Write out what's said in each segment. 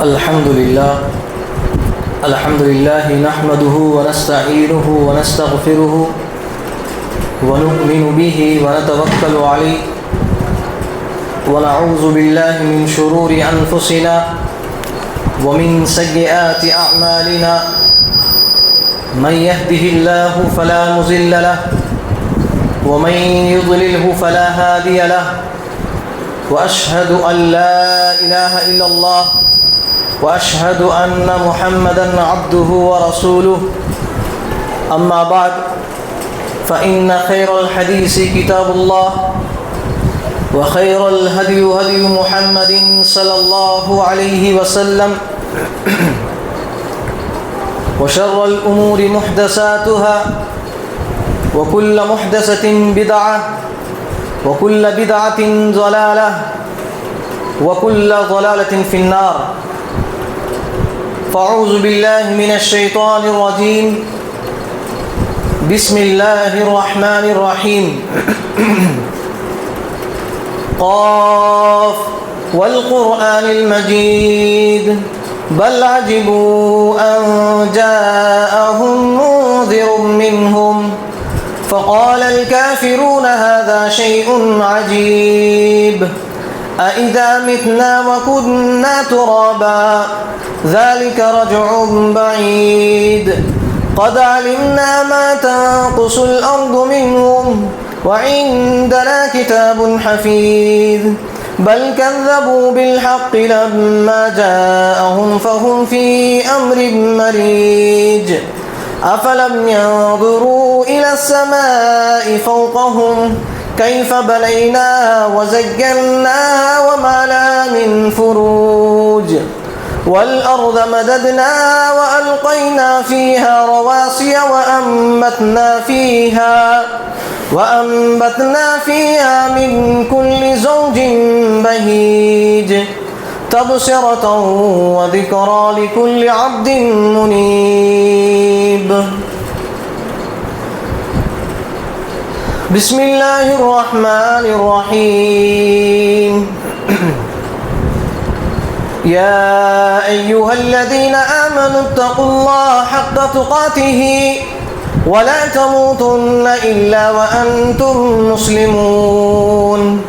الحمد لله نحمده ونستعينه ونستغفره ونؤمن به ونتوكل عليه ونعوذ بالله من شرور أنفسنا ومن سيئات أعمالنا من يهده الله فلا مضل له ومن يضلله فلا هادي له وأشهد أن لا إله إلا الله وأشهد أن محمدًا عبده ورسوله أما بعد فإن خير الحديث كتاب الله وخير الهدي هدي محمد صلى الله عليه وسلم وشر الأمور محدثاتها وكل محدثة بدعة وكل بدعة ضلالة وكل ضلالة في النار فأعوذ بالله من الشيطان الرجيم بسم الله الرحمن الرحيم قاف والقرآن المجيد بل عجبوا أن جاءهم منذر منهم فقال الكافرون هذا شيء عجيب أإذا متنا وكنا ترابا ذلك رجع بعيد قد علمنا ما تنقص الأرض منهم وعندنا كتاب حفيظ بل كذبوا بالحق لما جاءهم فهم في أمر مريج أفلم ينظروا إلى السماء فوقهم كيف بنيناها وزيناها وما لها من فروج والأرض مددناها وألقينا فيها رواسي وأنبتنا فيها من كل زوج بهيج تبصرة وذكرى لكل عبد منيب بسم الله الرحمن الرحيم يا أيها الذين آمنوا اتقوا الله حق تقاته ولا تموتن إلا وأنتم مسلمون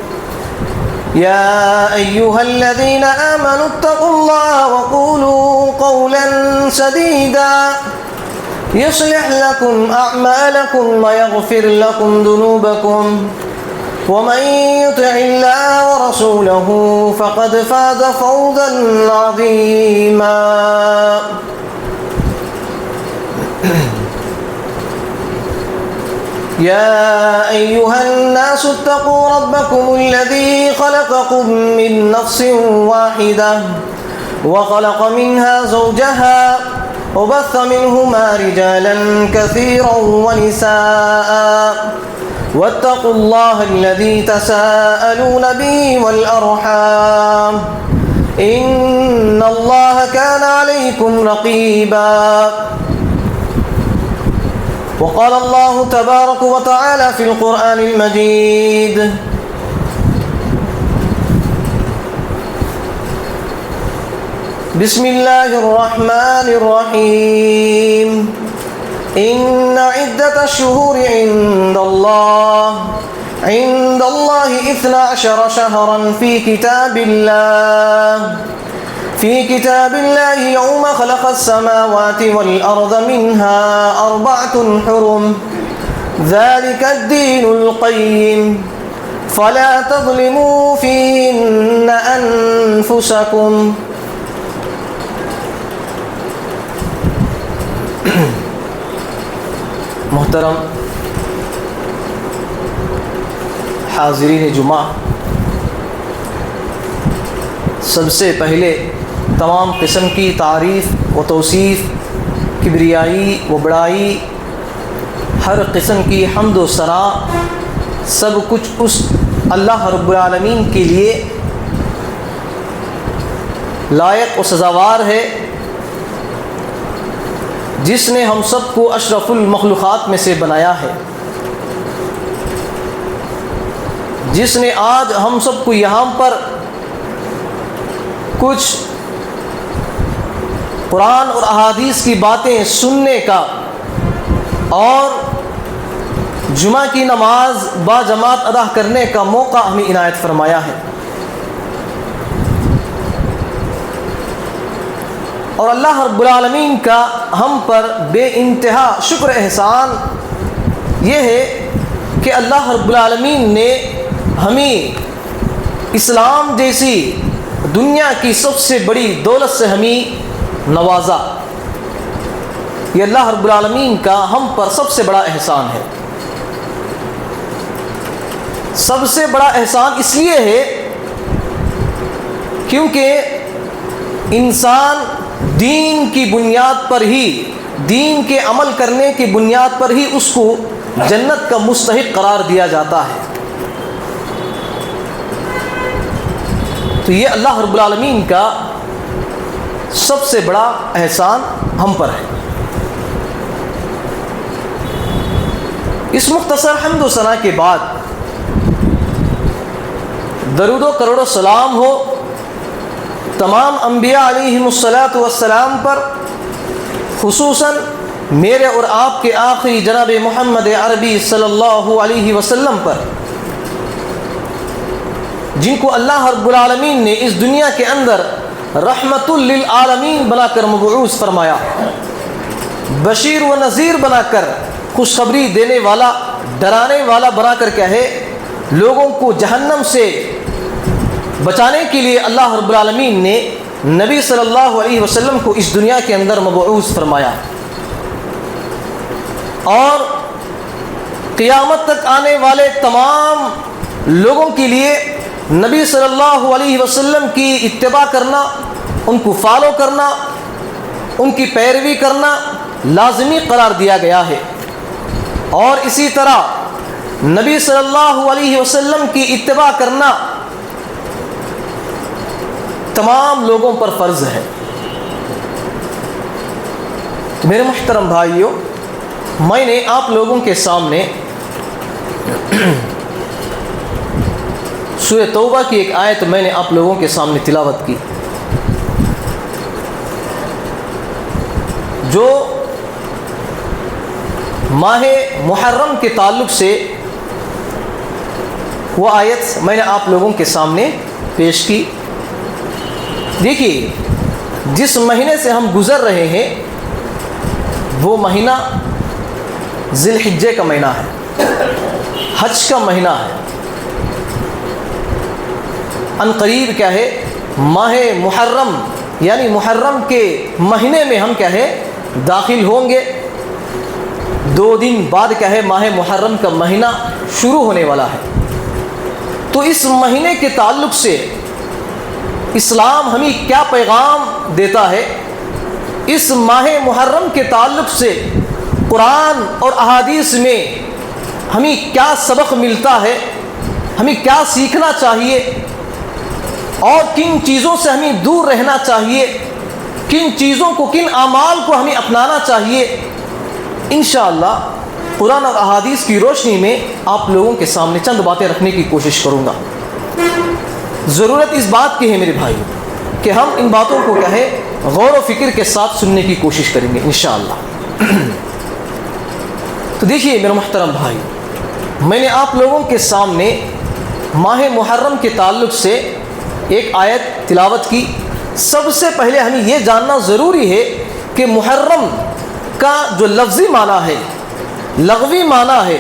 يا أيها الذين آمنوا اتقوا الله وقولوا قولا سديدا يصلح لكم أعمالكم ويغفر لكم ذنوبكم ومن يطع الله ورسوله فقد فاز فوزا عظيما يا أيها الناس اتقوا ربكم الذي خلقكم من نفس واحدة وخلق منها زوجها وبث منهما رجالا كثيرا ونساء واتقوا الله الذي تساءلون به والأرحام إن الله كان عليكم رقيبا وقال الله تبارك وتعالى في القرآن المجيد بسم الله الرحمن الرحيم إن عدة الشهور عند الله 12 شهرا في كتاب الله يوم خلق السماوات والأرض منها 4 حرم ذلك الدين القيم فلا تظلموا فيهن أنفسكم محترم حاضرین جمعہ، سب سے پہلے تمام قسم کی تعریف و توصیف، کبریائی و بڑائی، ہر قسم کی حمد و ثنا، سب کچھ اس اللہ رب العالمین کے لیے لائق و سزاوار ہے جس نے ہم سب کو اشرف المخلوقات میں سے بنایا ہے، جس نے آج ہم سب کو یہاں پر کچھ قرآن اور احادیث کی باتیں سننے کا اور جمعہ کی نماز با جماعت ادا کرنے کا موقع ہمیں عنایت فرمایا ہے۔ اور اللہ رب العالمین کا ہم پر بے انتہا شکر احسان یہ ہے کہ اللہ رب العالمین نے ہمیں اسلام جیسی دنیا کی سب سے بڑی دولت سے ہمیں نوازا۔ یہ اللہ رب العالمین کا ہم پر سب سے بڑا احسان ہے۔ سب سے بڑا احسان اس لیے ہے کیونکہ انسان دین کی بنیاد پر ہی، دین کے عمل کرنے کی بنیاد پر ہی اس کو جنت کا مستحق قرار دیا جاتا ہے۔ تو یہ اللہ رب العالمین کا سب سے بڑا احسان ہم پر ہے۔ اس مختصر حمد و ثنا کے بعد درود و کروڑ و سلام ہو تمام انبیاء علیہم الصلاۃ والسلام پر، خصوصاً میرے اور آپ کے آخری جناب محمد عربی صلی اللہ علیہ وسلم پر، جن کو اللہ رب العالمین نے اس دنیا کے اندر رحمت للعالمین بنا کر مبعوث فرمایا، بشیر و نذیر بنا کر، خوشخبری دینے والا، ڈرانے والا بنا کر کیا ہے، لوگوں کو جہنم سے بچانے کے لیے اللہ رب العالمین نے نبی صلی اللہ علیہ وسلم کو اس دنیا کے اندر مبعوث فرمایا۔ اور قیامت تک آنے والے تمام لوگوں کے لیے نبی صلی اللہ علیہ وسلم کی اتباع کرنا، ان کو فالو کرنا، ان کی پیروی کرنا لازمی قرار دیا گیا ہے۔ اور اسی طرح نبی صلی اللہ علیہ وسلم کی اتباع کرنا تمام لوگوں پر فرض ہے۔ میرے محترم بھائیوں، میں نے آپ لوگوں کے سامنے سورہ توبہ کی ایک آیت میں نے آپ لوگوں کے سامنے تلاوت کی، جو ماہ محرم کے تعلق سے وہ آیت میں نے آپ لوگوں کے سامنے پیش کی۔ دیکھیے، جس مہینے سے ہم گزر رہے ہیں وہ مہینہ ذی الحجہ کا مہینہ ہے، حج کا مہینہ ہے۔ ان قریب کیا ہے، ماہ محرم یعنی محرم کے مہینے میں ہم کیا ہے داخل ہوں گے۔ 2 دن بعد کیا ہے ماہ محرم کا مہینہ شروع ہونے والا ہے۔ تو اس مہینے کے تعلق سے اسلام ہمیں کیا پیغام دیتا ہے، اس ماہ محرم کے تعلق سے قرآن اور احادیث میں ہمیں کیا سبق ملتا ہے، ہمیں کیا سیکھنا چاہیے، اور کن چیزوں سے ہمیں دور رہنا چاہیے، کن چیزوں کو، کن اعمال کو ہمیں اپنانا چاہیے، انشاءاللہ قرآن اور احادیث کی روشنی میں آپ لوگوں کے سامنے چند باتیں رکھنے کی کوشش کروں گا۔ ضرورت اس بات کی ہے میرے بھائی کہ ہم ان باتوں کو کیا ہے غور و فکر کے ساتھ سننے کی کوشش کریں گے انشاءاللہ۔ تو دیکھیے میرے محترم بھائی، میں نے آپ لوگوں کے سامنے ماہ محرم کے تعلق سے ایک آیت تلاوت کی۔ سب سے پہلے ہمیں یہ جاننا ضروری ہے کہ محرم کا جو لفظی معنی ہے، لغوی معنی ہے،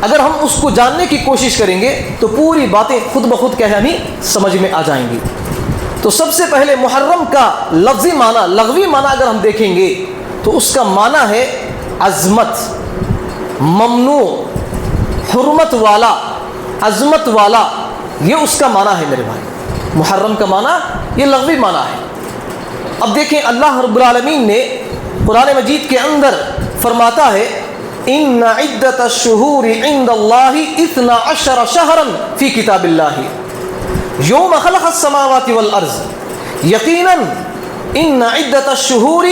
اگر ہم اس کو جاننے کی کوشش کریں گے تو پوری باتیں خود بخود کیا ہے ہمیں سمجھ میں آ جائیں گی۔ تو سب سے پہلے محرم کا لفظی معنی، لغوی معنی اگر ہم دیکھیں گے تو اس کا معنی ہے عظمت، ممنوع، حرمت والا، عظمت والا، یہ اس کا معنی ہے میرے بھائی۔ محرم کا معنی یہ لغوی معنی ہے۔ اب دیکھیں اللہ رب العالمین نے قرآن مجید کے اندر فرماتا ہے ان عدت الشہور عند اللہ 12 شہرا فی کتاب اللہ یوم خلق السماوات والارض، یقیناً ان عدت الشہور،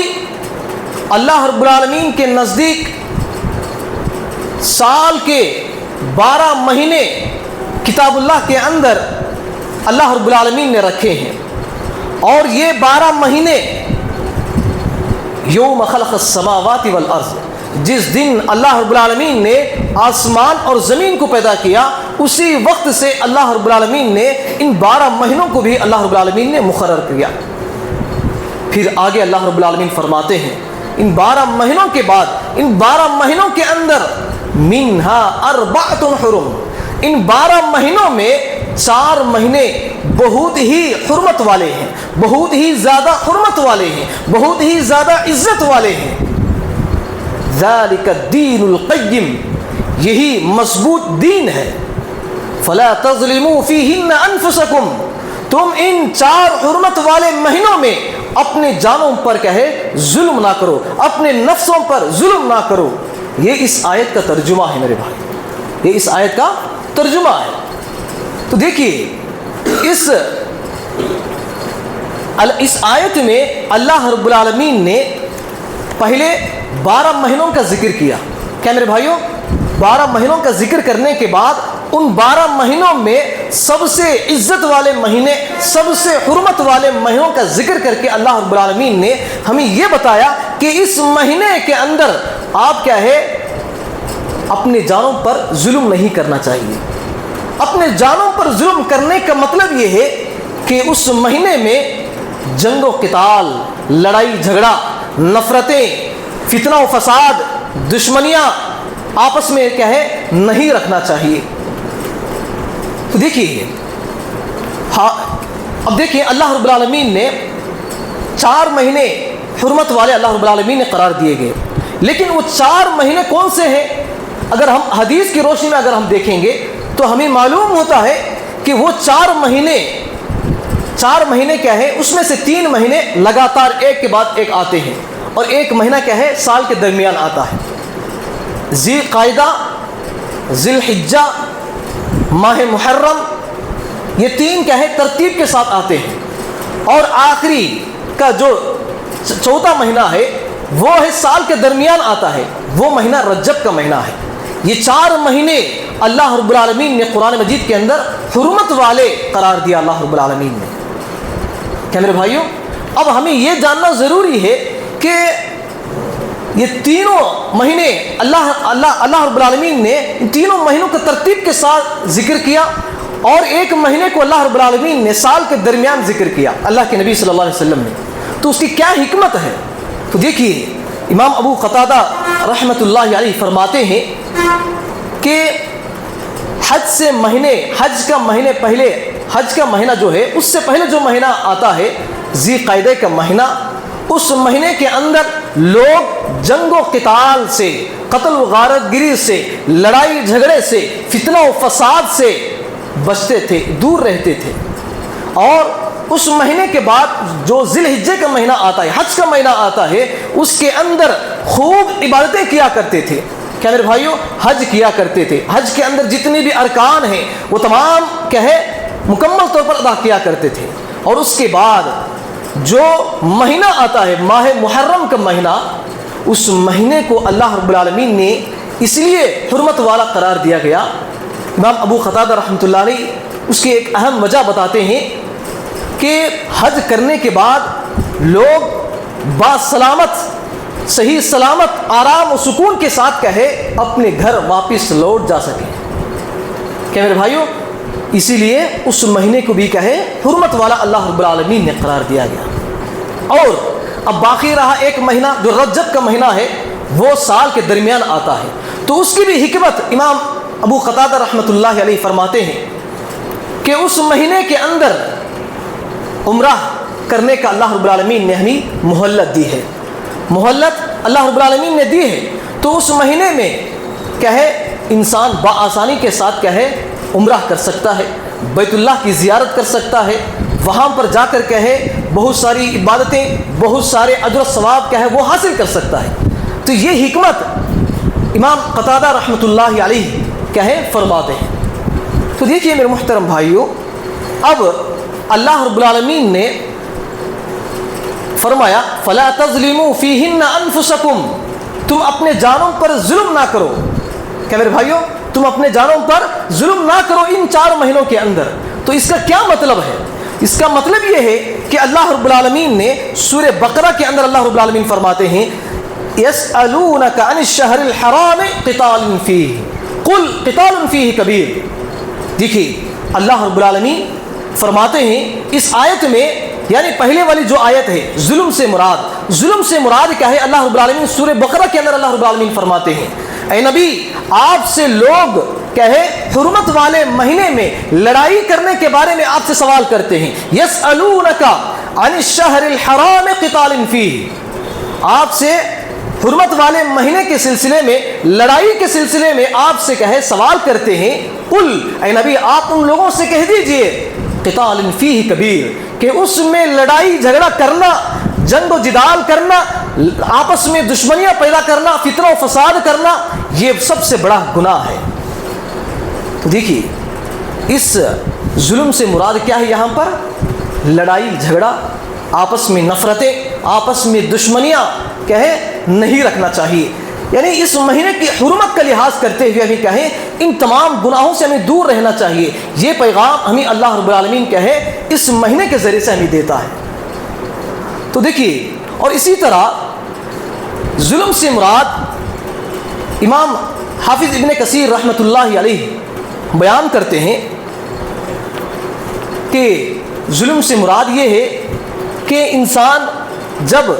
اللہ رب العالمین کے نزدیک سال کے 12 مہینے کتاب اللہ کے اندر اللہ رب العالمین نے رکھے ہیں، اور یہ 12 مہینے یوم خلق السماوات والارض، جس دن اللہ رب العالمین نے آسمان اور زمین کو پیدا کیا، اسی وقت سے اللہ رب العالمین نے ان 12 مہینوں کو بھی اللہ رب العالمین نے مقرر کیا۔ پھر آگے اللہ رب العالمین فرماتے ہیں ان 12 مہینوں کے بعد، ان 12 مہینوں کے اندر منہا اربعۃ حرم، ان 12 مہینوں میں 4 مہینے بہت ہی حرمت والے ہیں، بہت ہی زیادہ حرمت والے ہیں، بہت ہی زیادہ عزت والے ہیں۔ ذالک الدین القیم، یہی مضبوط دین ہے۔ فلا تظلموا فیہن انفسکم، تم ان 4 حرمت والے مہینوں میں اپنے جانوں پر کہے ظلم نہ کرو، اپنے نفسوں پر ظلم نہ کرو۔ یہ اس آیت کا ترجمہ ہے میرے بھائی، یہ اس آیت کا ترجمہ ہے۔ تو دیکھیے اس آیت میں اللہ رب العالمین نے پہلے 12 مہینوں کا ذکر کیا۔ کیا میرے بھائیوں؟ 12 مہینوں کا ذکر کرنے کے بعد ان 12 مہینوں میں سب سے عزت والے مہینے، سب سے حرمت والے مہینوں کا ذکر کر کے اللہ رب العالمین نے ہمیں یہ بتایا کہ اس مہینے کے اندر آپ کیا ہے، اپنے جانوں پر ظلم نہیں کرنا چاہیے۔ اپنے جانوں پر ظلم کرنے کا مطلب یہ ہے کہ اس مہینے میں جنگ و قتال، لڑائی جھگڑا، نفرتیں، فتنہ و فساد، دشمنیاں آپس میں کیا ہے نہیں رکھنا چاہیے۔ تو دیکھیے اب دیکھیے اللہ رب العالمین نے 4 مہینے حرمت والے اللہ رب العالمین نے قرار دیے گئے، لیکن وہ 4 مہینے کون سے ہیں؟ اگر ہم حدیث کی روشنی میں اگر ہم دیکھیں گے تو ہمیں معلوم ہوتا ہے کہ وہ 4 مہینے کیا ہے، اس میں سے 3 مہینے لگاتار ایک کے بعد ایک آتے ہیں، اور ایک مہینہ کیا ہے سال کے درمیان آتا ہے۔ ذی قعدہ، ذی الحجہ، ماہ محرم، یہ 3 کیا ہے ترتیب کے ساتھ آتے ہیں، اور آخری کا جو 4تھا مہینہ ہے وہ ہے سال کے درمیان آتا ہے، وہ مہینہ رجب کا مہینہ ہے۔ یہ 4 مہینے اللہ رب العالمین نے قرآن مجید کے اندر حرمت والے قرار دیا اللہ رب العالمین نے۔ کیا میرے بھائیوں، اب ہمیں یہ جاننا ضروری ہے کہ یہ تینوں مہینے اللہ رب العالمین نے ان تینوں مہینوں کو ترتیب کے ساتھ ذکر کیا، اور ایک مہینے کو اللہ رب العالمین نے سال کے درمیان ذکر کیا اللہ کے نبی صلی اللہ علیہ وسلم نے۔ تو اس کی کیا حکمت ہے؟ تو دیکھیے امام ابو قتادہ رحمۃ اللہ علیہ فرماتے ہیں کہ حج کا مہینہ جو ہے، اس سے پہلے جو مہینہ آتا ہے ذی قعدہ کا مہینہ، اس مہینے کے اندر لوگ جنگ و قتال سے، قتل و غارت گری سے، لڑائی جھگڑے سے، فتنہ و فساد سے بچتے تھے، دور رہتے تھے۔ اور اس مہینے کے بعد جو ذی الحجہ کا مہینہ آتا ہے، حج کا مہینہ آتا ہے، اس کے اندر خوب عبادتیں کیا کرتے تھے۔ کیا میرے بھائیوں؟ حج کیا کرتے تھے، حج کے اندر جتنے بھی ارکان ہیں وہ تمام کیا ہے مکمل طور پر ادا کیا کرتے تھے۔ اور اس کے بعد جو مہینہ آتا ہے ماہ محرم کا مہینہ، اس مہینے کو اللہ رب العالمین نے اس لیے حرمت والا قرار دیا گیا۔ امام ابو قتادہ رحمۃ اللہ علیہ اس کی ایک اہم وجہ بتاتے ہیں کہ حج کرنے کے بعد لوگ باسلامت، صحیح سلامت، آرام و سکون کے ساتھ کہے اپنے گھر واپس لوٹ جا سکیں۔ کیا میرے بھائیوں؟ اسی لیے اس مہینے کو بھی کہے حرمت والا اللہ رب العالمین نے قرار دیا گیا۔ اور اب باقی رہا ایک مہینہ جو رجب کا مہینہ ہے، وہ سال کے درمیان آتا ہے، تو اس کی بھی حکمت امام ابو قتادہ رحمۃ اللہ علیہ فرماتے ہیں کہ اس مہینے کے اندر عمرہ کرنے کا اللہ رب العالمین نے ہمیں مہلت دی ہے، مہلت اللہ رب العالمین نے دی ہے۔ تو اس مہینے میں کیا ہے انسان بآسانی کے ساتھ کیا ہے عمرہ کر سکتا ہے، بیت اللہ کی زیارت کر سکتا ہے، وہاں پر جا کر کیا ہے بہت ساری عبادتیں، بہت سارے اجر و ثواب کیا ہے وہ حاصل کر سکتا ہے۔ تو یہ حکمت امام قتادہ رحمۃ اللہ علیہ کیا ہے فرماتے ہیں۔ تو دیکھیے میرے محترم بھائیوں، اب اللہ رب العالمین نے فرمایا فلا تظلموا فیہن انفسکم، تم اپنے جانوں پر ظلم نہ کرو۔ کیا میرے بھائیوں؟ تم اپنے جانوں پر ظلم نہ کرو ان 4 مہینوں کے اندر۔ تو اس کا کیا مطلب ہے؟ اس کا مطلب یہ ہے کہ اللہ رب العالمین نے سورہ بقرہ کے اندر اللہ رب العالمین فرماتے ہیں یسألونک عن الشہر الحرام قتال فیہ قل قتال فیہ کبیر. دیکھیے اللہ رب العالمین فرماتے ہیں اس آیت میں، یعنی پہلے والی جو آیت ہے ظلم سے مراد کیا ہے؟ اللہ رب العالمین سورہ بقرہ کے اندر اللہ رب العالمین فرماتے ہیں اے نبی آپ سے لوگ کہے حرمت والے مہینے میں لڑائی کرنے کے بارے میں آپ سے سوال کرتے ہیں. یسألونک عن الشہر الحرام قتال فیہ، آپ سے حرمت والے مہینے کے سلسلے میں، لڑائی کے سلسلے میں آپ سے کہے سوال کرتے ہیں. قل اے نبی آپ ان لوگوں سے کہہ دیجئے قتال فیہ کبیر، کہ اس میں لڑائی جھگڑا کرنا، جنگ و جدال کرنا، آپس میں دشمنیاں پیدا کرنا، فتنہ و فساد کرنا، یہ سب سے بڑا گناہ ہے. تو دیکھیے اس ظلم سے مراد کیا ہے؟ یہاں پر لڑائی جھگڑا، آپس میں نفرتیں، آپس میں دشمنیاں کہے نہیں رکھنا چاہیے. یعنی اس مہینے کی حرمت کا لحاظ کرتے ہوئے ہمیں کہیں ان تمام گناہوں سے ہمیں دور رہنا چاہیے. یہ پیغام ہمیں اللہ رب العالمین کہے اس مہینے کے ذریعے سے ہمیں دیتا ہے. تو دیکھیے اور اسی طرح ظلم سے مراد امام حافظ ابن کثیر رحمۃ اللہ علیہ بیان کرتے ہیں کہ ظلم سے مراد یہ ہے کہ انسان جب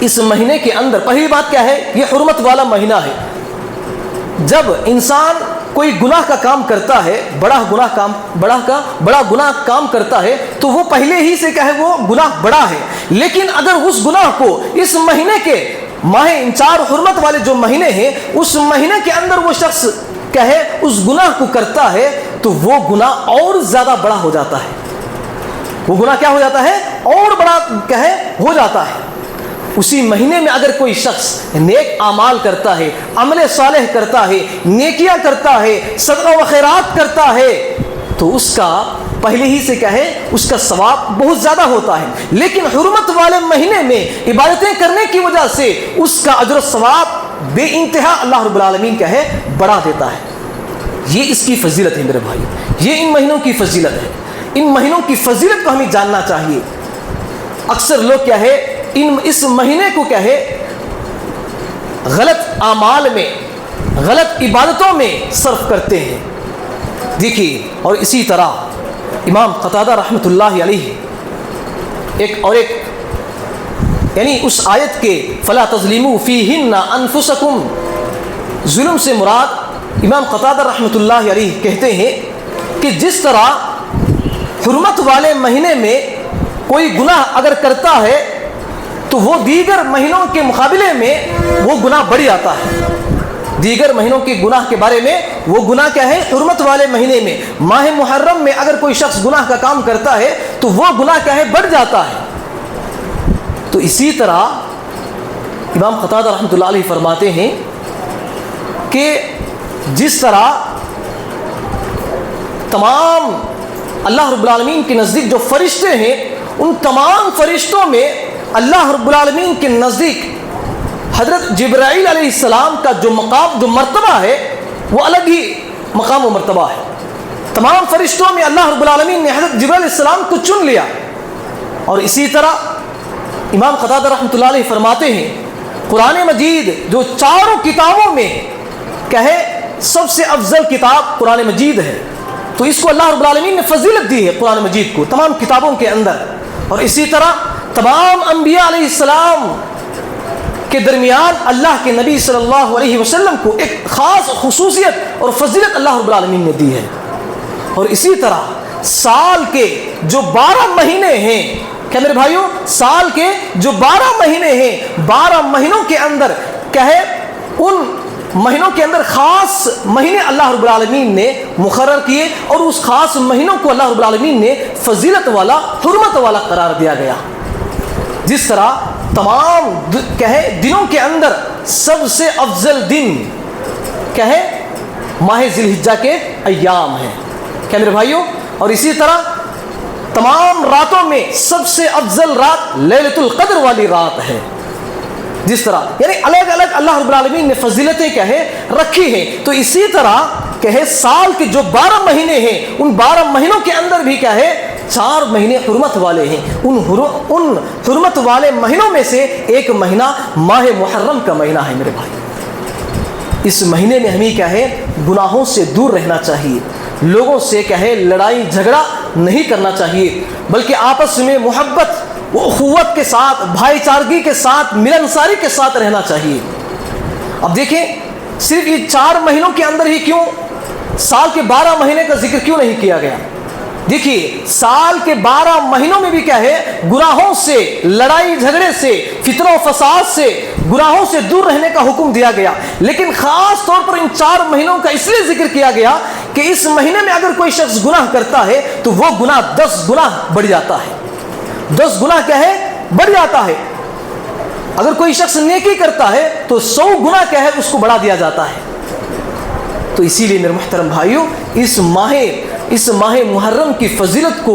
اس مہینے کے اندر، پہلی بات کیا ہے؟ یہ حرمت والا مہینہ ہے. جب انسان کوئی گناہ کا کام کرتا ہے، بڑا گناہ کام کرتا ہے، تو وہ پہلے ہی سے کہے وہ گناہ بڑا ہے. لیکن اگر اس گناہ کو اس مہینے کے ماہ انچار حرمت والے جو مہینے ہیں اس مہینے کے اندر وہ شخص کہے اس گناہ کو کرتا ہے تو وہ گناہ اور زیادہ بڑا ہو جاتا ہے. وہ گناہ کیا ہو جاتا ہے؟ اور بڑا کہے ہو جاتا ہے. اسی مہینے میں اگر کوئی شخص نیک اعمال کرتا ہے، عمل صالح کرتا ہے، نیکیاں کرتا ہے، صدقہ و خیرات کرتا ہے، تو اس کا پہلے ہی سے کہے اس کا ثواب بہت زیادہ ہوتا ہے. لیکن حرمت والے مہینے میں عبادتیں کرنے کی وجہ سے اس کا اجر و ثواب بے انتہا اللہ رب العالمین کہے بڑھا دیتا ہے. یہ اس کی فضیلت ہے میرے بھائی، یہ ان مہینوں کی فضیلت ہے. ان مہینوں کی فضیلت کو ہمیں جاننا چاہیے. اکثر لوگ کیا ہے اس مہینے کو کیا ہے غلط اعمال میں، غلط عبادتوں میں صرف کرتے ہیں. دیکھیے اور اسی طرح امام قتادہ رحمۃ اللہ علیہ ایک یعنی اس آیت کے فلا تظلموا فیہن انفسکم، ظلم سے مراد امام قتادہ رحمۃ اللہ علیہ کہتے ہیں کہ جس طرح حرمت والے مہینے میں کوئی گناہ اگر کرتا ہے تو وہ دیگر مہینوں کے مقابلے میں وہ گناہ بڑھ جاتا ہے. دیگر مہینوں کے گناہ کے بارے میں وہ گناہ کیا ہے؟ حرمت والے مہینے میں ماہ محرم میں اگر کوئی شخص گناہ کا کام کرتا ہے تو وہ گناہ کیا ہے؟ بڑھ جاتا ہے. تو اسی طرح امام قتادہ رحمۃ اللہ علیہ فرماتے ہیں کہ جس طرح تمام اللہ رب العالمین کے نزدیک جو فرشتے ہیں ان تمام فرشتوں میں اللہ رب العالمین کے نزدیک حضرت جبرائیل علیہ السلام کا جو مقام، جو مرتبہ ہے وہ الگ ہی مقام و مرتبہ ہے. تمام فرشتوں میں اللہ رب العالمین نے حضرت جبرائیل علیہ السلام کو چن لیا. اور اسی طرح امام قتادہ رحمۃ اللہ علیہ فرماتے ہیں قرآن مجید جو چاروں کتابوں میں کہے سب سے افضل کتاب قرآن مجید ہے، تو اس کو اللہ رب العالمین نے فضیلت دی ہے قرآن مجید کو تمام کتابوں کے اندر. اور اسی طرح تمام انبیاء علیہ السلام کے درمیان اللہ کے نبی صلی اللہ علیہ وسلم کو ایک خاص خصوصیت اور فضیلت اللہ رب العالمین نے دی ہے. اور اسی طرح سال کے جو 12 مہینے ہیں، کیا میرے بھائیوں، سال کے جو 12 مہینے ہیں، 12 مہینوں کے اندر کہے ان مہینوں کے اندر خاص مہینے اللہ رب العالمین نے مقرر کیے اور اس خاص مہینوں کو اللہ رب العالمین نے فضیلت والا، حرمت والا قرار دیا گیا. جس طرح تمام کہے دنوں کے اندر سب سے افضل دن کہے ماہ ذی الحجہ کے ایام ہیں، کیا میرے بھائیوں. اور اسی طرح تمام راتوں میں سب سے افضل رات لیلۃ القدر والی رات ہے. جس طرح یعنی الگ الگ اللہ رب العالمین نے فضیلتیں کہے رکھی ہیں. تو اسی طرح کہے سال کے جو 12 مہینے ہیں ان 12 مہینوں کے اندر بھی کیا ہے 4 مہینے حرمت والے ہیں. ان حرمت والے مہینوں میں سے ایک مہینہ ماہ محرم کا مہینہ ہے میرے بھائی. اس مہینے میں ہمیں کیا ہے گناہوں سے دور رہنا چاہیے, لوگوں سے کیا ہے لڑائی جھگڑا نہیں کرنا چاہیے, بلکہ آپس میں محبت و اخوت کے ساتھ, بھائی چارگی کے ساتھ, ملنساری کے ساتھ رہنا چاہیے. اب دیکھیں صرف یہ 4 مہینوں کے اندر ہی کیوں سال کے 12 مہینے کا ذکر کیوں نہیں کیا گیا؟ دیکھیے سال کے 12 مہینوں میں بھی کیا ہے گناہوں سے, لڑائی جھگڑے سے, فتنہ و فساد سے, گناہوں سے دور رہنے کا حکم دیا گیا, لیکن خاص طور پر ان 4 مہینوں کا اس لیے ذکر کیا گیا کہ اس مہینے میں اگر کوئی شخص گناہ کرتا ہے تو وہ گناہ 10 گناہ بڑھ جاتا ہے. 10 گناہ کیا ہے بڑھ جاتا ہے. اگر کوئی شخص نیکی کرتا ہے تو 100 گناہ کیا ہے اس کو بڑھا دیا جاتا ہے. تو اسی لیے میرے محترم بھائیوں اس ماہ محرم کی فضیلت کو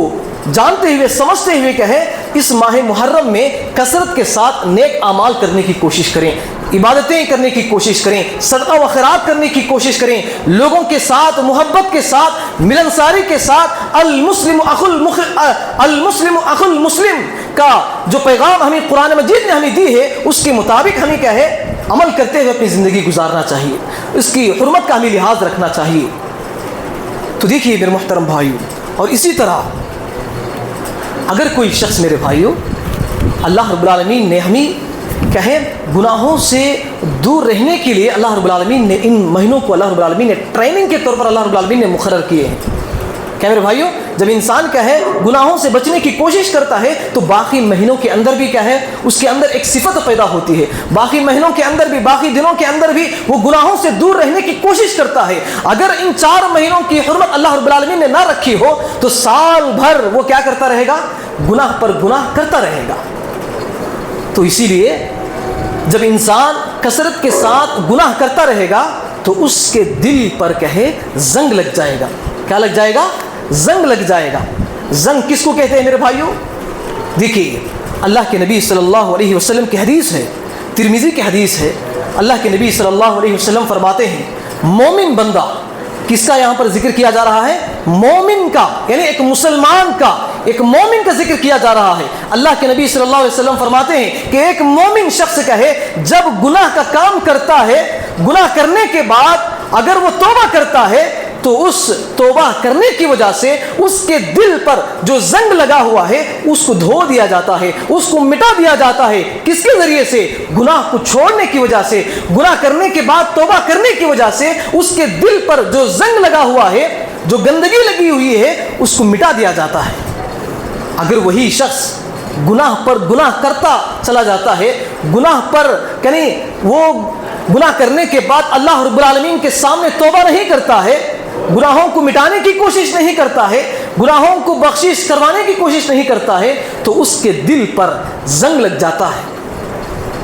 جانتے ہوئے سمجھتے ہوئے کیا ہے اس ماہ محرم میں کثرت کے ساتھ نیک اعمال کرنے کی کوشش کریں, عبادتیں کرنے کی کوشش کریں, صدقہ و خیرات کرنے کی کوشش کریں, لوگوں کے ساتھ محبت کے ساتھ, ملنساری کے ساتھ. المسلم اخو المسلم کا جو پیغام ہمیں قرآن مجید نے ہمیں دی ہے اس کے مطابق ہمیں کیا ہے عمل کرتے ہوئے اپنی زندگی گزارنا چاہیے, اس کی حرمت کا ہمیں لحاظ رکھنا چاہیے. تو دیکھیے میرے محترم بھائیوں, اور اسی طرح اگر کوئی شخص میرے بھائیوں اللہ رب العالمین نے ہمیں کہیں گناہوں سے دور رہنے کے لیے اللہ رب العالمین نے ان مہینوں کو اللہ رب العالمین نے ٹریننگ کے طور پر اللہ رب العالمین نے مقرر کیے ہیں. کیا میرے بھائیوں جب انسان کیا ہے گناہوں سے بچنے کی کوشش کرتا ہے تو باقی مہینوں کے اندر بھی کیا ہے اس کے اندر ایک صفت پیدا ہوتی ہے, باقی مہینوں کے اندر بھی, باقی دنوں کے اندر بھی وہ گناہوں سے دور رہنے کی کوشش کرتا ہے. اگر ان 4 مہینوں کی حرمت اللہ رب العالمین نے نہ رکھی ہو تو سال بھر وہ کیا کرتا رہے گا, گناہ پر گناہ کرتا رہے گا. تو اسی لیے جب انسان کثرت کے ساتھ گناہ کرتا رہے گا تو اس کے دل پر کہے زنگ لگ جائے گا. کیا لگ جائے گا؟ زنگ لگ جائے گا. زنگ کس کو کہتے ہیں میرے بھائیوں؟ دیکھیے اللہ کے نبی صلی اللہ علیہ وسلم کی حدیث ہے, ترمذی کی حدیث ہے. اللہ کے نبی صلی اللہ علیہ وسلم فرماتے ہیں مومن بندہ, کس کا یہاں پر ذکر کیا جا رہا ہے؟ مومن کا, یعنی ایک مسلمان کا, ایک مومن کا ذکر کیا جا رہا ہے. اللہ کے نبی صلی اللہ علیہ وسلم فرماتے ہیں کہ ایک مومن شخص کہے جب گناہ کا کام کرتا ہے, گناہ کرنے کے بعد اگر وہ توبہ کرتا ہے تو اس توبہ کرنے کی وجہ سے اس کے دل پر جو زنگ لگا ہوا ہے اس کو دھو دیا جاتا ہے, اس کو مٹا دیا جاتا ہے. کس کے ذریعے سے؟ گناہ کو چھوڑنے کی وجہ سے, گناہ کرنے کے بعد توبہ کرنے کی وجہ سے اس کے دل پر جو زنگ لگا ہوا ہے, جو گندگی لگی ہوئی ہے اس کو مٹا دیا جاتا ہے. اگر وہی شخص گناہ پر گناہ کرتا چلا جاتا ہے, گناہ پر یعنی وہ گناہ کرنے کے بعد اللہ رب العالمین کے سامنے توبہ نہیں کرتا ہے, گناہوں کو مٹانے کی کوشش نہیں کرتا ہے, گناہوں کو بخشش کروانے کی کوشش نہیں کرتا ہے, تو اس کے دل پر زنگ لگ جاتا ہے.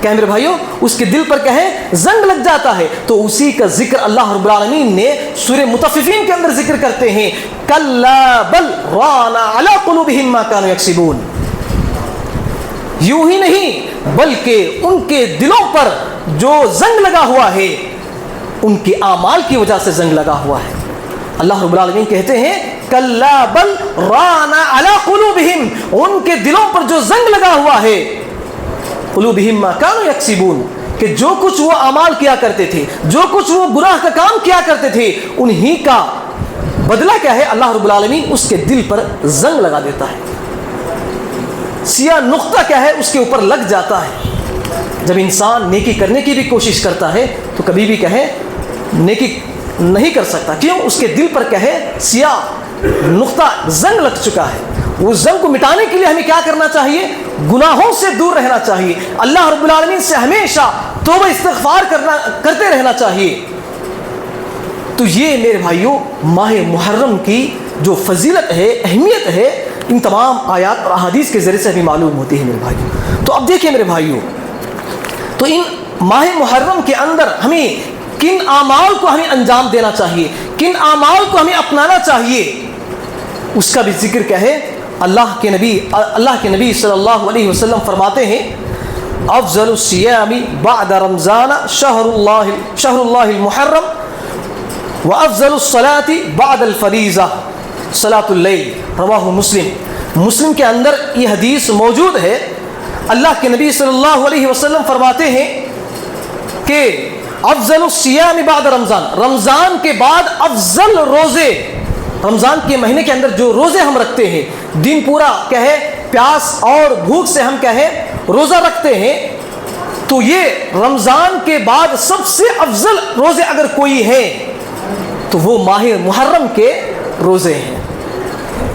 کیا میرے بھائیوں اس کے دل پر کیا ہے زنگ لگ جاتا ہے. تو اسی کا ذکر اللہ رب العالمین نے سورہ مطففین کے اندر ذکر کرتے ہیں, کلا بل ران علی قلوبہم ما کانوا یکسبون. یوں ہی نہیں بلکہ ان کے دلوں پر جو زنگ لگا ہوا ہے ان کے اعمال کی وجہ سے زنگ لگا ہوا ہے. اللہ رب العالمین کہتے ہیں کلا بل ران علی قلوبہم, ان کے دلوں پر جو زنگ لگا ہوا ہے, قلوبہم ما کانوا یکسبون, کہ جو کچھ وہ اعمال کیا کرتے تھے, جو کچھ وہ گناہ کا کام کیا کرتے تھے, انہی کا بدلہ کیا ہے اللہ رب العالمین اس کے دل پر زنگ لگا دیتا ہے. سیاہ نقطہ کیا ہے اس کے اوپر لگ جاتا ہے. جب انسان نیکی کرنے کی بھی کوشش کرتا ہے تو کبھی بھی کہے نیکی نہیں کر سکتا. کیوں؟ اس کے دل پر کہے سیاہ نقطہ زنگ لگ چکا ہے. وہ زنگ کو مٹانے کے لیے ہمیں کیا کرنا چاہیے؟ گناہوں سے دور رہنا چاہیے, اللہ رب العالمین سے ہمیشہ توبہ استغفار کرتے رہنا چاہیے. تو یہ میرے بھائیوں ماہ محرم کی جو فضیلت ہے, اہمیت ہے, ان تمام آیات اور احادیث کے ذریعے سے ہمیں معلوم ہوتی ہے میرے بھائیوں. تو اب دیکھیں میرے بھائیوں, تو ان ماہ محرم کے اندر ہمیں کن اعمال کو ہمیں انجام دینا چاہیے, کن اعمال کو ہمیں اپنانا چاہیے, اس کا بھی ذکر کیا ہے. اللہ کے نبی صلی اللہ علیہ وسلم فرماتے ہیں افضل الصیام بعد رمضان شہر اللہ المحرم وافضل الصلاة بعد الفریضہ صلاۃ اللیل, رواہ مسلم. مسلم کے اندر یہ حدیث موجود ہے. اللہ کے نبی صلی اللہ علیہ وسلم فرماتے ہیں کہ افضل الصیام بعد رمضان، رمضان کے بعد افضل روزے، رمضان کے مہینے کے اندر جو روزے ہم رکھتے ہیں، دن پورا کہے پیاس اور بھوک سے ہم کہے روزہ رکھتے ہیں، تو یہ رمضان کے بعد سب سے افضل روزے اگر کوئی ہے تو وہ ماہ محرم کے روزے ہیں.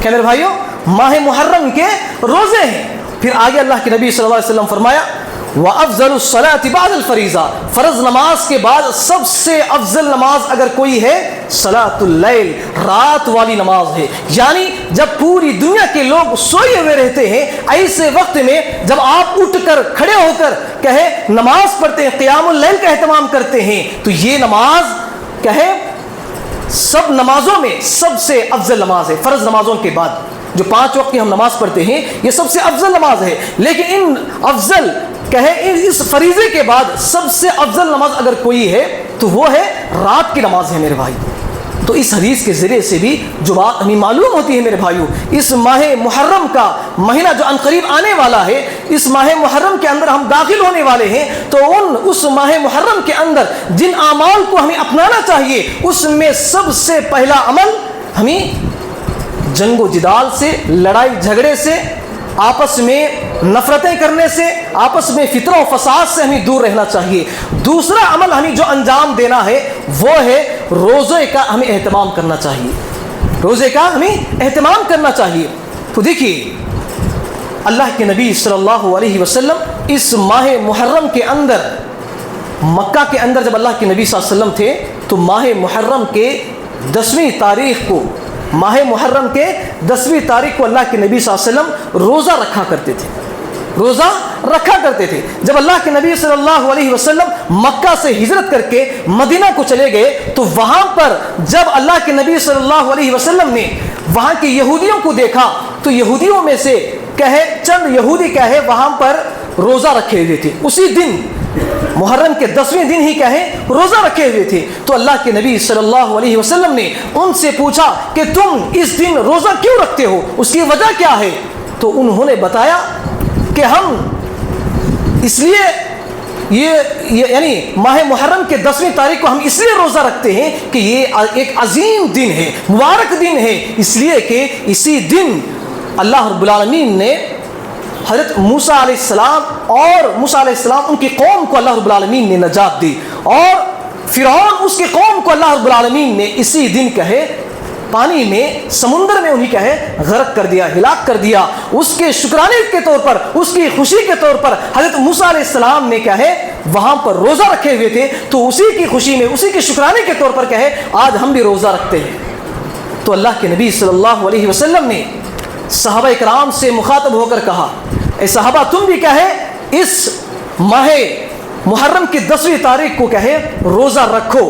کیا میرے بھائیوں؟ ماہ محرم کے روزے ہیں. پھر آگے اللہ کے نبی صلی اللہ علیہ وسلم فرمایا وَأَفْضَلُ الصَّلَاةِ بَعْدَ الْفَرِيضَةِ، فرض نماز کے بعد سب سے افضل نماز اگر کوئی ہے صلاۃ اللیل، رات والی نماز ہے. یعنی جب پوری دنیا کے لوگ سوئے ہوئے رہتے ہیں، ایسے وقت میں جب آپ اٹھ کر کھڑے ہو کر کہے نماز پڑھتے ہیں، قیام اللیل کا اہتمام کرتے ہیں، تو یہ نماز کہے سب نمازوں میں سب سے افضل نماز ہے. فرض نمازوں کے بعد جو 5 وقت کی ہم نماز پڑھتے ہیں یہ سب سے افضل نماز ہے. لیکن ان افضل کہے اس فریضے کے بعد سب سے افضل نماز اگر کوئی ہے تو وہ ہے رات کی نماز ہے میرے بھائی. تو اس حدیث کے ذریعے سے بھی جو بات ہمیں معلوم ہوتی ہے میرے بھائیوں، اس ماہ محرم کا مہینہ جو عنقریب آنے والا ہے، اس ماہ محرم کے اندر ہم داخل ہونے والے ہیں، تو اس ماہ محرم کے اندر جن اعمال کو ہمیں اپنانا چاہیے اس میں سب سے پہلا عمل ہمیں جنگ و جدال سے، لڑائی جھگڑے سے، آپس میں نفرتیں کرنے سے، آپس میں فتنہ و فساد سے ہمیں دور رہنا چاہیے. دوسرا عمل ہمیں جو انجام دینا ہے وہ ہے روزے کا ہمیں اہتمام کرنا چاہیے. روزے کا ہمیں اہتمام کرنا چاہیے. تو دیکھیے اللہ کے نبی صلی اللہ علیہ وسلم اس ماہ محرم کے اندر، مکہ کے اندر جب اللہ کے نبی صلی اللہ علیہ وسلم تھے تو ماہ محرم کے 10ویں تاریخ کو، ماہ محرم کے 10ویں تاریخ کو اللہ کے نبی صلی اللہ علیہ وسلم روزہ رکھا کرتے تھے، روزہ رکھا کرتے تھے. جب اللہ کے نبی صلی اللہ علیہ وسلم مکہ سے ہجرت کر کے مدینہ کو چلے گئے تو وہاں پر جب اللہ کے نبی صلی اللہ علیہ وسلم نے وہاں کے یہودیوں کو دیکھا تو یہودیوں میں سے کہے چند یہودی کہے وہاں پر روزہ رکھے ہوئے تھے، اسی دن محرم کے 10ویں دن ہی کہیں روزہ رکھے ہوئے تھے. تو اللہ کے نبی صلی اللہ علیہ وسلم نے ان سے پوچھا کہ تم اس دن روزہ کیوں رکھتے ہو، اس کی وجہ کیا ہے؟ تو انہوں نے بتایا کہ ہم اس لیے یہ یعنی ماہ محرم کے 10ویں تاریخ کو ہم اس لیے روزہ رکھتے ہیں کہ یہ ایک عظیم دن ہے، مبارک دن ہے، اس لیے کہ اسی دن اللہ رب العالمین نے حضرت موسیٰ علیہ السلام اور موسیٰ علیہ السلام ان کی قوم کو اللہ رب العالمین نے نجات دی، اور فرعون اس کی قوم کو اللہ رب العالمین نے اسی دن کہے پانی میں، سمندر میں انہیں کہے غرق کر دیا، ہلاک کر دیا. اس کے شکرانے کے طور پر، اس کی خوشی کے طور پر حضرت موسیٰ علیہ السلام نے کہے وہاں پر روزہ رکھے ہوئے تھے، تو اسی کی خوشی میں، اسی کے شکرانے کے طور پر کہے آج ہم بھی روزہ رکھتے ہیں. تو اللہ کے نبی صلی اللہ علیہ وسلم نے صحابہ کرام سے مخاطب ہو کر کہا اے صحابہ تم بھی کہے اس ماہ محرم کی 10ویں تاریخ کو کہے روزہ رکھو.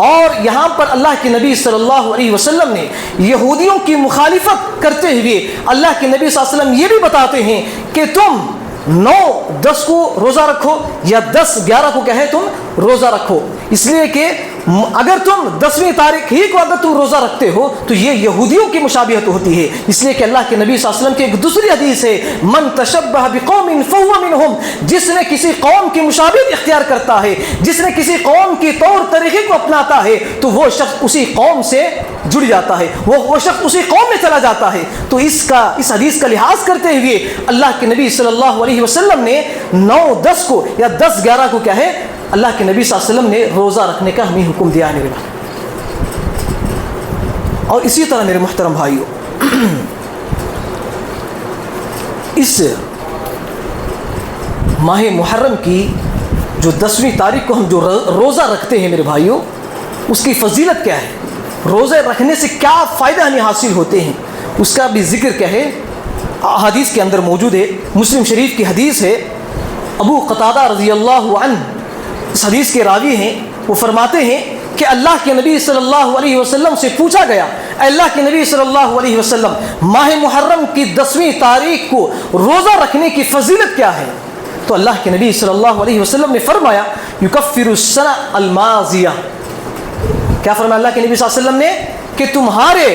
اور یہاں پر اللہ کے نبی صلی اللہ علیہ وسلم نے یہودیوں کی مخالفت کرتے ہوئے اللہ کے نبی صلی اللہ علیہ وسلم یہ بھی بتاتے ہیں کہ تم 9-10 کو روزہ رکھو یا 10-11 کو کہے تم روزہ رکھو، اس لیے کہ اگر تم 10ویں تاریخ ہی کو اگر تم روزہ رکھتے ہو تو یہ یہودیوں کی مشابہت ہوتی ہے. اس لیے کہ اللہ کے نبی صلی اللہ علیہ وسلم کی ایک دوسری حدیث ہے من تشبہ بقوم فہو منہم، جس نے کسی قوم کی مشابہت اختیار کرتا ہے، جس نے کسی قوم کی طور طریقے کو اپناتا ہے تو وہ شخص اسی قوم سے جڑ جاتا ہے، وہ شخص اسی قوم میں چلا جاتا ہے. تو اس حدیث کا لحاظ کرتے ہوئے اللہ کے نبی صلی اللہ علیہ وسلم نے 9-10 کو یا 10-11 کو کیا ہے اللہ کے نبی صلی اللہ علیہ وسلم نے روزہ رکھنے کا ہمیں حکم دیا ہے میرے بھائی. اور اسی طرح میرے محترم بھائیوں، اس ماہ محرم کی جو 10ویں تاریخ کو ہم جو روزہ رکھتے ہیں میرے بھائیوں، اس کی فضیلت کیا ہے، روزے رکھنے سے کیا فائدہ ہمیں حاصل ہوتے ہیں، اس کا بھی ذکر کیا ہے حدیث کے اندر موجود ہے. مسلم شریف کی حدیث ہے، ابو قتادہ رضی اللہ عنہ اس حدیث کے راوی ہیں، وہ فرماتے ہیں کہ اللہ کے نبی صلی اللہ علیہ وسلم سے پوچھا گیا اللہ کے نبی صلی اللہ علیہ وسلم ماہ محرم کی 10ویں تاریخ کو روزہ رکھنے کی فضیلت کیا ہے؟ تو اللہ کے نبی صلی اللہ علیہ وسلم نے فرمایا یکفر السنہ الماضیہ. کیا فرمایا اللہ کے نبی صلی اللہ علیہ وسلم نے کہ تمہارے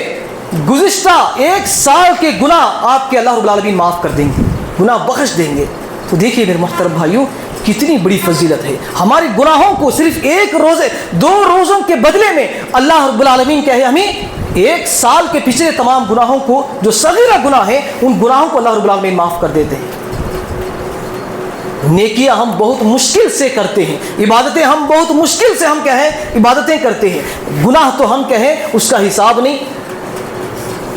گزشتہ 1 سال کے گناہ آپ کے اللہ رب العالمین معاف کر دیں گے، گناہ بخش دیں گے۔ تو دیکھیے میرے محترم بھائیوں، کتنی بڑی فضیلت ہے۔ ہمارے گناہوں کو صرف 1 روزے 2 روزوں کے بدلے میں اللہ رب العالمین کہے ہمیں 1 سال کے پچھلے تمام گناہوں کو، جو صغیرہ گناہ ہیں ان گناہوں کو اللہ رب العالمین معاف کر دیتے ہیں۔ نیکیاں ہم بہت مشکل سے کرتے ہیں، عبادتیں ہم بہت مشکل سے ہم کہیں عبادتیں کرتے ہیں، گناہ تو ہم کہیں اس کا حساب نہیں۔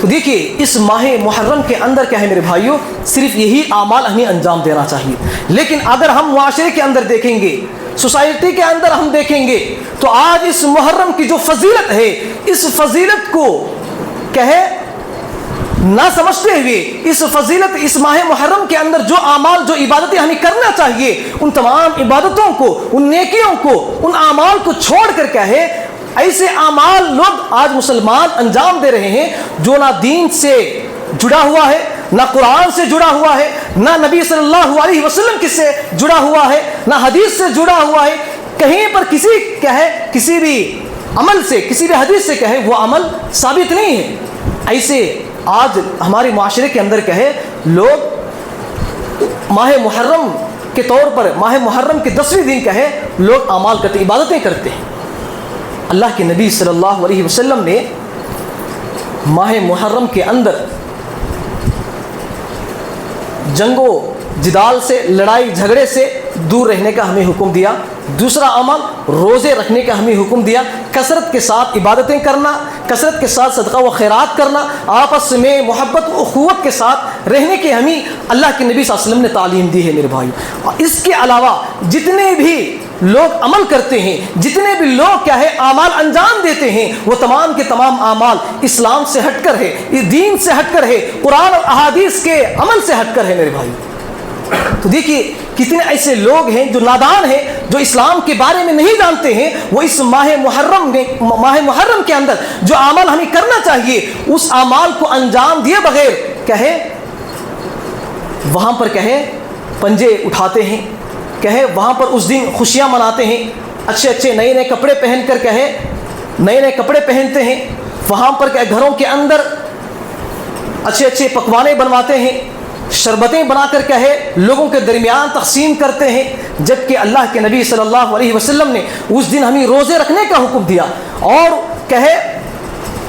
تو دیکھیے اس ماہ محرم کے اندر کیا ہے میرے بھائیوں، صرف یہی اعمال ہمیں انجام دینا چاہیے۔ لیکن اگر ہم معاشرے کے اندر دیکھیں گے، سوسائٹی کے اندر ہم دیکھیں گے، تو آج اس محرم کی جو فضیلت ہے، اس فضیلت کو کہے نہ سمجھتے ہوئے، اس فضیلت اس ماہ محرم کے اندر جو اعمال، جو عبادتیں ہمیں کرنا چاہیے، ان تمام عبادتوں کو، ان نیکیوں کو، ان اعمال کو چھوڑ کر کیا ہے، ایسے اعمال لوگ آج مسلمان انجام دے رہے ہیں جو نہ دین سے جڑا ہوا ہے، نہ قرآن سے جڑا ہوا ہے، نہ نبی صلی اللہ علیہ وسلم کی سے جڑا ہوا ہے، نہ حدیث سے جڑا ہوا ہے۔ کہیں پر کسی بھی عمل سے، کسی بھی حدیث سے کہے وہ عمل ثابت نہیں ہے۔ ایسے آج ہمارے معاشرے کے اندر کہے لوگ ماہ محرم کے طور پر، ماہ محرم کے 10ویں دن کہے لوگ اعمال کرتے، عبادتیں کرتے ہیں۔ اللہ کے نبی صلی اللہ علیہ وسلم نے ماہ محرم کے اندر جنگ و جدال سے، لڑائی جھگڑے سے دور رہنے کا ہمیں حکم دیا۔ دوسرا عمل روزے رکھنے کا ہمیں حکم دیا، کثرت کے ساتھ عبادتیں کرنا، کثرت کے ساتھ صدقہ و خیرات کرنا، آپس میں محبت و اخوت کے ساتھ رہنے کی ہمیں اللہ کے نبی صلی اللہ علیہ وسلم نے تعلیم دی ہے میرے بھائیو۔ اس کے علاوہ جتنے بھی لوگ عمل کرتے ہیں، جتنے بھی لوگ کیا ہے اعمال انجام دیتے ہیں، وہ تمام کے تمام اعمال اسلام سے ہٹ کر ہے، اس دین سے ہٹ کر ہے، قرآن اور احادیث کے عمل سے ہٹ کر ہے میرے بھائی۔ تو دیکھیے کتنے ایسے لوگ ہیں جو نادان ہیں، جو اسلام کے بارے میں نہیں جانتے ہیں، وہ اس ماہ محرم کے اندر جو اعمال ہمیں کرنا چاہیے اس اعمال کو انجام دیے بغیر کہے وہاں پر کہے پنجے اٹھاتے ہیں، کہے وہاں پر اس دن خوشیاں مناتے ہیں، اچھے اچھے نئے نئے کپڑے پہن کر کہے نئے نئے کپڑے پہنتے ہیں، وہاں پر کہ گھروں کے اندر اچھے اچھے پکوانے بنواتے ہیں، شربتیں بنا کر کہے لوگوں کے درمیان تقسیم کرتے ہیں، جبکہ اللہ کے نبی صلی اللہ علیہ وسلم نے اس دن ہمیں روزے رکھنے کا حکم دیا، اور کہے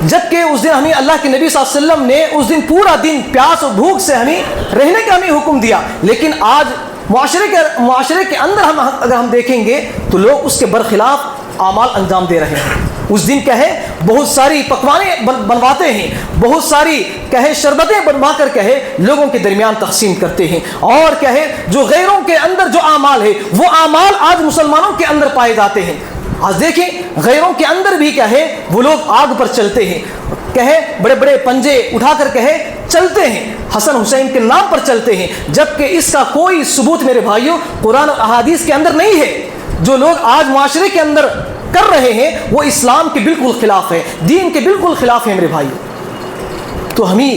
جبکہ اس دن ہمیں اللہ کے نبی صلی اللہ علیہ وسلم نے اس دن پورا دن پیاس اور بھوک سے ہمیں رہنے کا ہمیں حکم دیا۔ لیکن آج معاشرے کے اندر اگر ہم دیکھیں گے تو لوگ اس کے برخلاف اعمال انجام دے رہے ہیں۔ اس دن کہے بہت ساری پکوانے بنواتے ہیں، بہت ساری کہے شربتیں بنوا کر کہے لوگوں کے درمیان تقسیم کرتے ہیں، اور کہے جو غیروں کے اندر جو اعمال ہے وہ اعمال آج مسلمانوں کے اندر پائے جاتے ہیں۔ آج دیکھیں غیروں کے اندر بھی کہے وہ لوگ آگ پر چلتے ہیں، کہے بڑے بڑے پنجے اٹھا کر کہے چلتے ہیں، حسن حسین کے نام پر چلتے ہیں، جبکہ اس کا کوئی ثبوت میرے بھائیوں قرآن اور احادیث کے اندر نہیں ہے۔ جو لوگ آج معاشرے کے اندر کر رہے ہیں وہ اسلام کے بالکل خلاف ہے، دین کے بالکل خلاف ہے میرے بھائیوں۔ تو ہمیں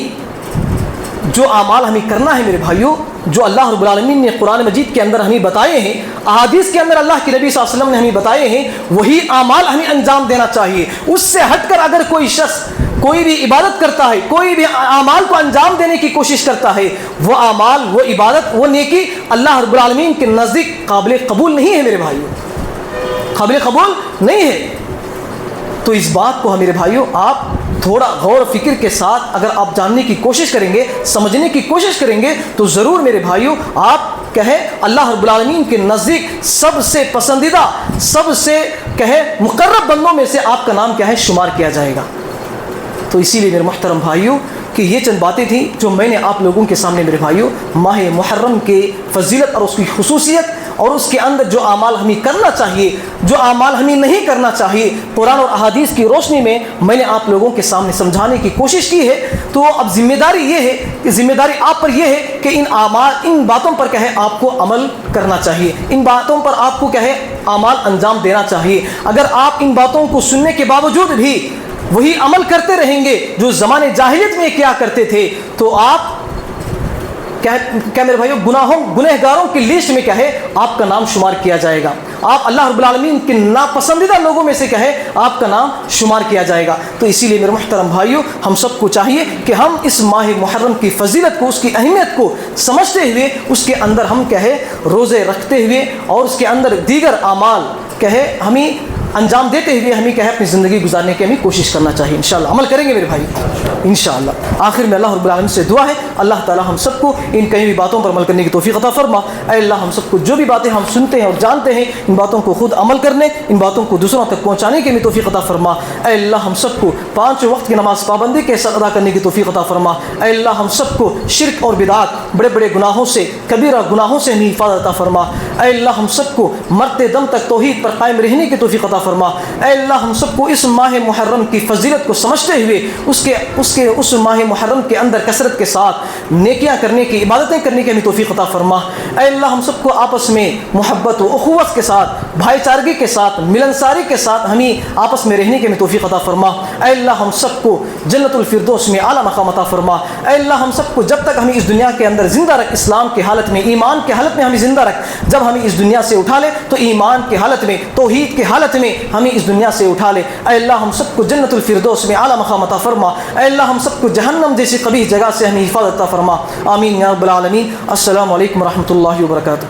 جو اعمال ہمیں کرنا ہے میرے بھائیوں، جو اللہ رب العالمین نے قرآن مجید کے اندر ہمیں بتائے ہیں، احادیث کے اندر اللہ کے نبی صلی اللہ علیہ وسلم نے ہمیں بتائے ہیں، وہی اعمال ہمیں انجام دینا چاہیے۔ اس سے ہٹ کر اگر کوئی شخص کوئی بھی عبادت کرتا ہے، کوئی بھی اعمال کو انجام دینے کی کوشش کرتا ہے، وہ اعمال، وہ عبادت، وہ نیکی اللہ رب العالمین کے نزدیک قابل قبول نہیں ہے میرے بھائیوں، قابل قبول نہیں ہے۔ تو اس بات کو میرے بھائیوں آپ تھوڑا غور و فکر کے ساتھ اگر آپ جاننے کی کوشش کریں گے، سمجھنے کی کوشش کریں گے، تو ضرور میرے بھائیوں آپ کہے اللہ رب العالمین کے نزدیک سب سے پسندیدہ، سب سے کہے مقرب بندوں میں سے آپ کا نام کیا ہے شمار کیا جائے گا۔ تو اسی لیے میرے محترم بھائیوں کہ یہ چند باتیں تھیں جو میں نے آپ لوگوں کے سامنے میرے بھائیوں ماہ محرم کے فضیلت اور اس کی خصوصیت اور اس کے اندر جو اعمال ہمیں کرنا چاہیے، جو اعمال ہمیں نہیں کرنا چاہیے، قرآن اور احادیث کی روشنی میں نے آپ لوگوں کے سامنے سمجھانے کی کوشش کی ہے۔ تو اب ذمہ داری یہ ہے کہ ذمہ داری آپ پر یہ ہے کہ ان باتوں پر کہے آپ کو عمل کرنا چاہیے، ان باتوں پر آپ کو کہے اعمال انجام دینا چاہیے۔ اگر آپ ان باتوں کو سننے کے باوجود بھی وہی عمل کرتے رہیں گے جو زمانے جاہلیت میں کیا کرتے تھے، تو آپ کیا میرے بھائیوں گنہگاروں کی لسٹ میں کیا ہے آپ کا نام شمار کیا جائے گا۔ آپ اللہ رب العالمین کے ناپسندیدہ لوگوں میں سے کہے آپ کا نام شمار کیا جائے گا۔ تو اسی لیے میرے محترم بھائیوں، ہم سب کو چاہیے کہ ہم اس ماہ محرم کی فضیلت کو، اس کی اہمیت کو سمجھتے ہوئے اس کے اندر ہم کہے روزے رکھتے ہوئے اور اس کے اندر دیگر اعمال کہے ہمیں انجام دیتے ہوئے ہمیں کہے اپنی زندگی گزارنے کی ہمیں کوشش کرنا چاہیے۔ انشاءاللہ عمل کریں گے میرے بھائی انشاءاللہ۔ آخر میں اللہ رب العالمین سے دعا ہے اللہ تعالی ہم سب کو ان کئی بھی باتوں پر عمل کرنے کی توفیق عطا فرما۔ اے اللہ ہم سب کو جو بھی باتیں ہم سنتے ہیں اور جانتے ہیں ان باتوں کو خود عمل کرنے، ان باتوں کو دوسروں تک پہنچانے کی ہمیں توفیق عطا فرما۔ اے اللہ ہم سب کو 5 وقت کی نماز پابندی کے ساتھ ادا کرنے کی توفیق عطا فرما۔ اے اللہ ہم سب کو شرک اور بدعات، بڑے بڑے گناہوں سے، کبیرہ گناہوں سے ہمیں حفاظت عطا فرما۔ اے اللہ ہم سب کو مرتے دم تک توحید پر قائم رہنے کی توفیق عطا فرما۔ اے اللہ ہم سب کو اس ماہ محرم کی فضیلت کو سمجھتے ہوئے اس ماہ محرم کے اندر کثرت کے ساتھ نیکیاں کرنے کی، عبادتیں کرنے کی ہمیں توفیق عطا فرما۔ اے اللہ ہم سب کو آپس میں محبت و اخوت کے ساتھ، بھائی چارگی کے ساتھ، ملنساری کے ساتھ ہمیں آپس میں رہنے کی ہمیں توفیق عطا فرما۔ اے اللہ ہم سب کو جنت الفردوس میں اعلیٰ مقام عطا فرما۔ اے اللہ ہم سب کو جب تک ہمیں اس دنیا کے اندر زندہ رکھ، اسلام کی حالت میں، ایمان کی حالت میں ہمیں زندہ رکھ، جب ہمیں اس دنیا سے اٹھا لے تو ایمان کی حالت میں، توحید کی حالت میں ہمیں اس دنیا سے اٹھا لے۔ اے اللہ ہم سب کو جنت الفردوس میں اعلیٰ مقام عطا فرما۔ اے اللہ ہم سب کو جہنم جیسی قبیح جگہ سے ہمیں حفاظت عطا فرما۔ آمین یا رب العالمین۔ السلام علیکم ورحمۃ اللہ وبرکاتہ۔